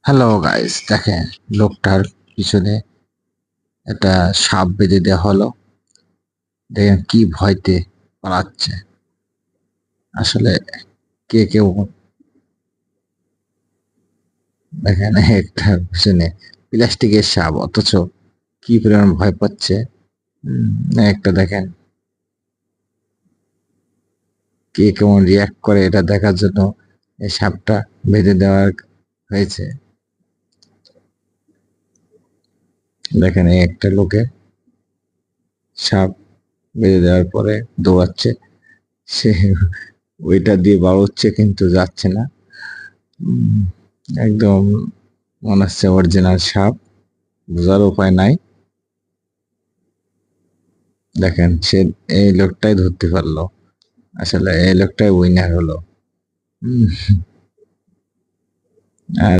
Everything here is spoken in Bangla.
হ্যালো গাইস, দেখেন লোকটার পিছনে একটা সাপ বেঁধে দেওয়া হলো। দেখেন কি ভয়তে পালাচ্ছে। আসলে কে কেউ দেখেন একটা পিছনে প্লাস্টিকের সাপ, অথচ কি পরিমাণ ভয় পাচ্ছে। একটা দেখেন কে কেমন রিয়াক্ট করে এটা দেখার জন্য এই সাপটা বেঁধে দেওয়া হয়েছে। দেখেন এই একটা লোকে সাপ বেঁধে দেওয়ার পরে দৌড়াচ্ছে। সে ওইটা দিয়ে বাড়ুচ্ছে কিন্তু যাচ্ছে না। উম, একদম মনে হচ্ছে অরিজিনাল সাপ, বোঝার উপায় নাই। দেখেন সে এই লোকটাই ধরতে পারলো, আসলে এই লোকটাই উইনার হলো। উম, আর